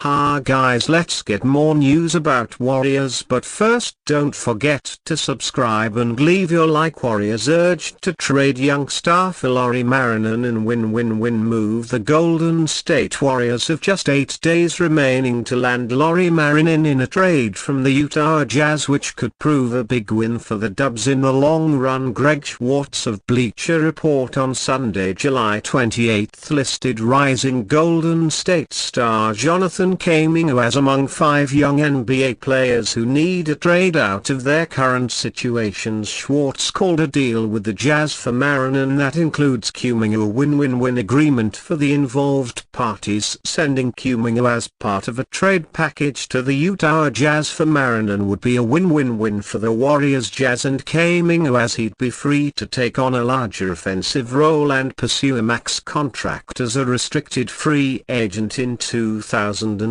Ha guys, let's get more news about Warriors, but first don't forget to subscribe and leave your like. Warriors urged to trade young star Lauri Markkanen in win-win-win move. The Golden State Warriors have just 8 days remaining to land Lauri Markkanen in a trade from the Utah Jazz, which could prove a big win for the Dubs in the long run. Greg Schwartz of Bleacher Report on Sunday, July 28 listed rising Golden State star Jonathan Kuminga as among 5 young NBA players who need a trade out of their current situations. Schwartz called a deal with the Jazz for Markkanen that includes Kuminga a win-win-win agreement for the involved parties. Sending Kuminga as part of a trade package to the Utah Jazz for Markkanen would be a win-win-win for the Warriors. Jazz and Kuminga, as he'd be free to take on a larger offensive role and pursue a max contract as a restricted free agent in 2025.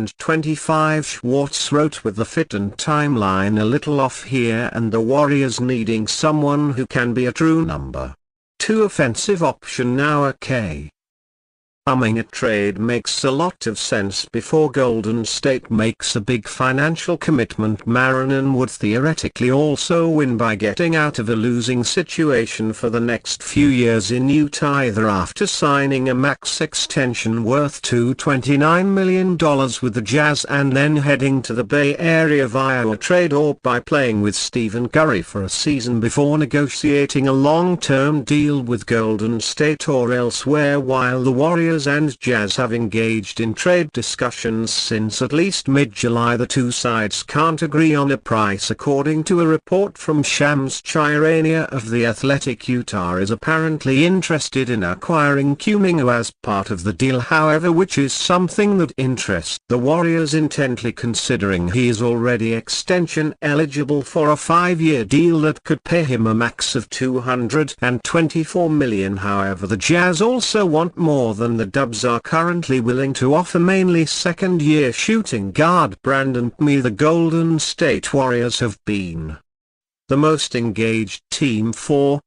Schwartz wrote, with the fit and timeline a little off here and the Warriors needing someone who can be a true number 2 offensive option now. A trade makes a lot of sense before Golden State makes a big financial commitment. Markkanen would theoretically also win by getting out of a losing situation for the next few years in Utah, either after signing a max extension worth $229 million with the Jazz and then heading to the Bay Area via a trade, or by playing with Stephen Curry for a season before negotiating a long-term deal with Golden State or elsewhere. While the Warriors and Jazz have engaged in trade discussions since at least mid-July, the two sides can't agree on a price. According to a report from Shams Charania of The Athletic, Utah is apparently interested in acquiring Kuminga as part of the deal, however, which is something that interests the Warriors intently, considering he is already extension eligible for a 5-year deal that could pay him a max of $224 million. However, the Jazz also want more than the Dubs are currently willing to offer, mainly second-year shooting guard Brandon Kme. The Golden State Warriors have been the most engaged team for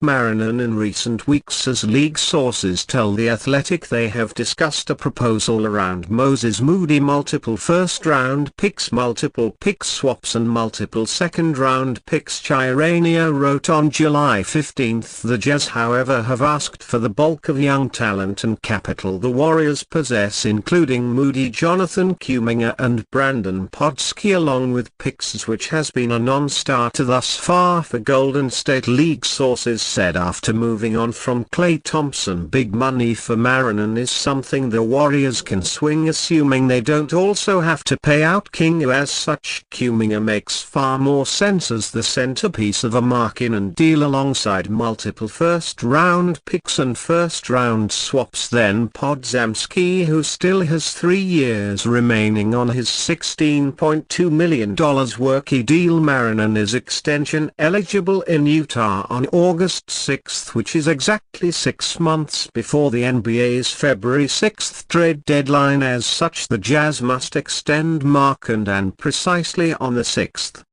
Markkanen in recent weeks, as league sources tell The Athletic. They have discussed a proposal around Moses Moody, multiple first-round picks, multiple pick swaps and multiple second-round picks. Chirania wrote on July 15. The Jazz, however, have asked for the bulk of young talent and capital the Warriors possess, including Moody, Jonathan Kuminga and Brandon Podolsky, along with picks, which has been a non-starter thus far for Golden State. League sources said after moving on from Klay Thompson, big money for Markkanen is something the Warriors can swing, assuming they don't also have to pay out Kuminga. As such, Kuminga makes far more sense as the centerpiece of a Markkanen deal alongside multiple first-round picks and first-round swaps than Podolsky, who still has 3 years remaining on his $16.2 million rookie deal. Markkanen is extension eligible in Utah on August 6th, which is exactly 6 months before the NBA's February 6th trade deadline. As such, the Jazz must extend Markkanen precisely on the 6th,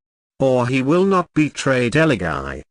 or he will not be trade eligible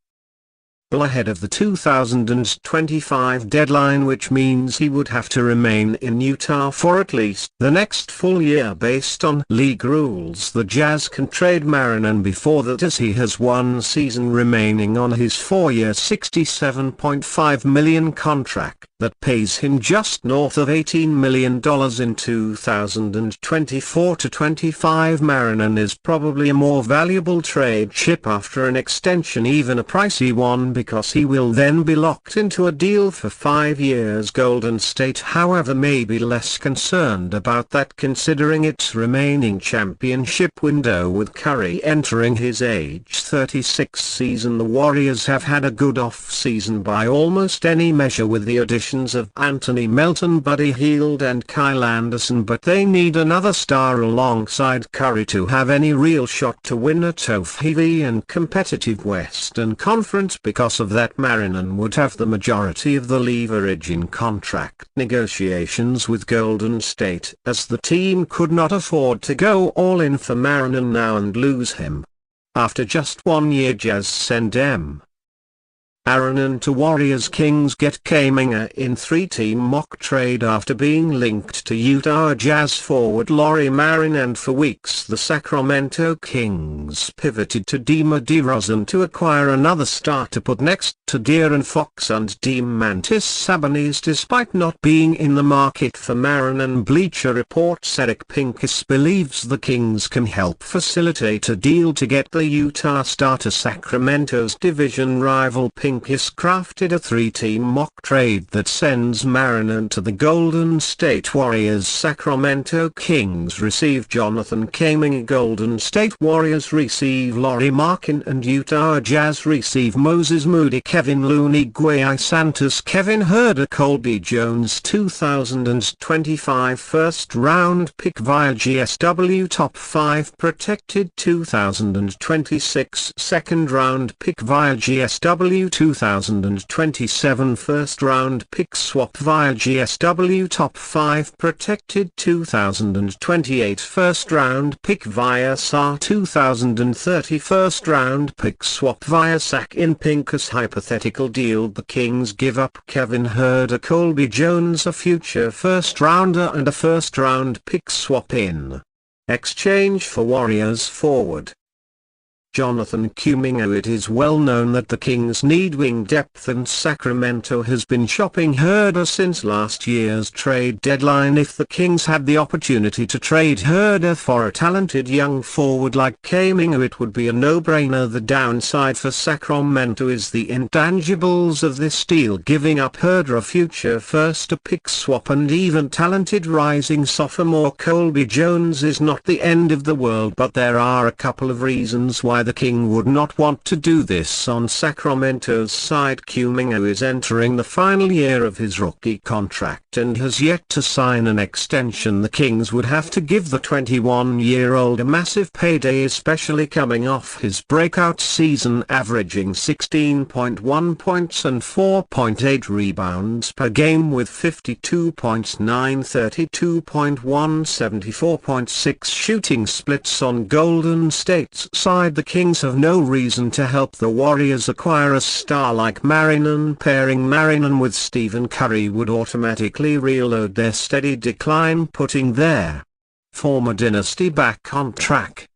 ahead of the 2025 deadline, which means he would have to remain in Utah for at least the next full year. Based on league rules, the Jazz can trade Markkanen before that, as he has 1 season remaining on his 4-year $67.5 million contract that pays him just north of $18 million in 2024-25. Markkanen is probably a more valuable trade chip after an extension, even a pricey one, because he will then be locked into a deal for 5 years. Golden State, however, may be less concerned about that, considering its remaining championship window. With Curry entering his age 36 season, the Warriors have had a good off-season by almost any measure, with the additions of Anthony Melton, Buddy Hield and Kyle Anderson, but they need another star alongside Curry to have any real shot to win a tough-heavy and competitive Western Conference. Because of that, Markkanen would have the majority of the leverage in contract negotiations with Golden State, as the team could not afford to go all in for Markkanen now and lose him. After just 1 year, Jazz send M. Markkanen to Warriors. Kings get Kuminga in 3-team mock trade after being linked to Utah Jazz forward Lauri Markkanen. For weeks the Sacramento Kings pivoted to DeMar DeRozan to acquire another star to put next to De'Aaron Fox and Domantas Sabonis. Despite not being in the market for Markkanen, Bleacher Report's Eric Pincus believes the Kings can help facilitate a deal to get the Utah star to Sacramento's division rival. Pincus crafted a 3-team mock trade that sends Markkanen to the Golden State Warriors. Sacramento Kings receive Jonathan Kuminga. Golden State Warriors receive Lauri Markkanen and Utah Jazz receive Moses Moody, Kevin Looney, Guy Santos, Kevin Huerter, Colby Jones. 2025 first-round pick via GSW top 5 protected. 2026 second-round pick via GSW. 2027 first-round pick swap via GSW top 5 protected. 2028 first-round pick via SAR. 2030 first-round pick swap via SAC. In Pincus' hypothetical deal, the Kings give up Kevin Huerter, Colby Jones, a future first-rounder and a first-round pick swap in exchange for Warriors forward Jonathan Kuminga. It is well known that the Kings need wing depth, and Sacramento has been shopping Huerter since last year's trade deadline. If the Kings had the opportunity to trade Huerter for a talented young forward like Kuminga, it would be a no-brainer. The downside for Sacramento is the intangibles of this deal. Giving up Huerter, a future first, a pick swap, and even talented rising sophomore Colby Jones is not the end of the world, but there are a couple of reasons why the King would not want to do this. On Sacramento's side, Kuminga is entering the final year of his rookie contract and has yet to sign an extension. The Kings would have to give the 21-year-old a massive payday, especially coming off his breakout season averaging 16.1 points and 4.8 rebounds per game with 52.9, 32.1, 74.6 shooting splits. On Golden State's side, the Kings have no reason to help the Warriors acquire a star like Markkanen. Pairing Markkanen with Stephen Curry would automatically reload their steady decline, putting their former dynasty back on track.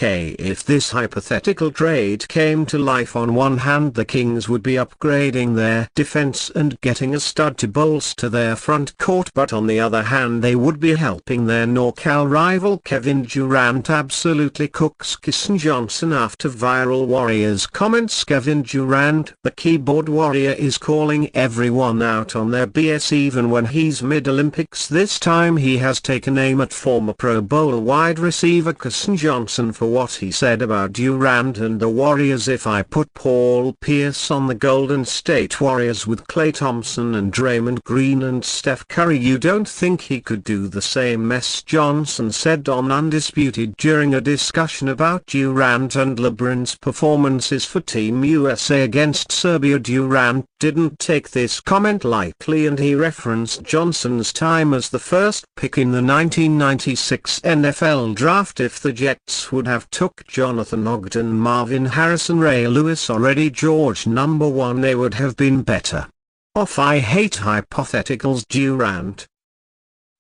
If this hypothetical trade came to life, on one hand the Kings would be upgrading their defense and getting a stud to bolster their front court, but on the other hand they would be helping their NorCal rival Kevin Durant absolutely cooks Keyshawn Johnson. After viral Warriors comments, Kevin Durant, the keyboard warrior, is calling everyone out on their BS even when he's mid-Olympics. This time he has taken aim at former Pro Bowl wide receiver Keyshawn Johnson for what he said about Durant and the Warriors. If I put Paul Pierce on the Golden State Warriors with Klay Thompson and Draymond Green and Steph Curry, you don't think he could do the same mess? Johnson said on Undisputed during a discussion about Durant and LeBron's performances for Team USA against Serbia. Durant didn't take this comment lightly, and he referenced Johnson's time as the first pick in the 1996 NFL draft. If the Jets would have took Jonathan Ogden, Marvin Harrison, Ray Lewis or Eddie George number 1, they would have been better off. I hate hypotheticals, Durant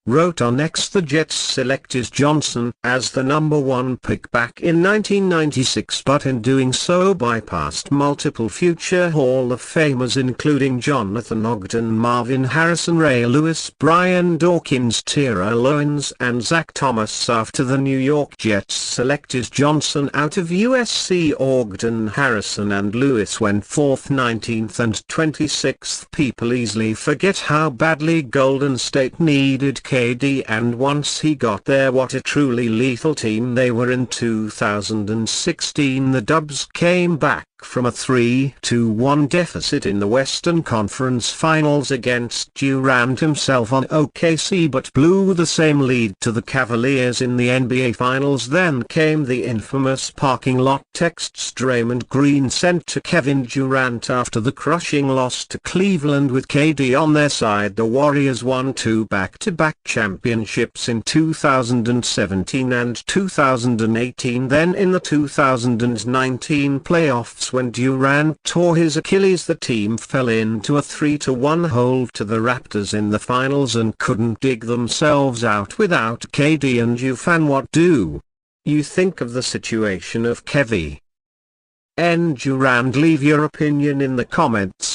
wrote on X. The Jets selected Johnson as the number 1 pick back in 1996, but in doing so bypassed multiple future Hall of Famers including Jonathan Ogden, Marvin Harrison, Ray Lewis, Brian Dawkins, Terrell Owens and Zach Thomas. After the New York Jets selected Johnson out of USC, Ogden, Harrison and Lewis went 4th, 19th and 26th. People easily forget how badly Golden State needed KD, and once he got there, what a truly lethal team they were. In 2016 the Dubs came back from a 3-1 deficit in the Western Conference Finals against Durant himself on OKC, but blew the same lead to the Cavaliers in the NBA Finals. Then came the infamous parking lot texts Draymond Green sent to Kevin Durant after the crushing loss to Cleveland. With KD on their side, the Warriors won 2 back-to-back championships in 2017 and 2018. Then in the 2019 playoffs, when Durant tore his Achilles. The team fell into a 3-1 hole to the Raptors in the finals and couldn't dig themselves out without KD and fan. What do you think of the situation of Kevin Durant? Leave your opinion in the comments.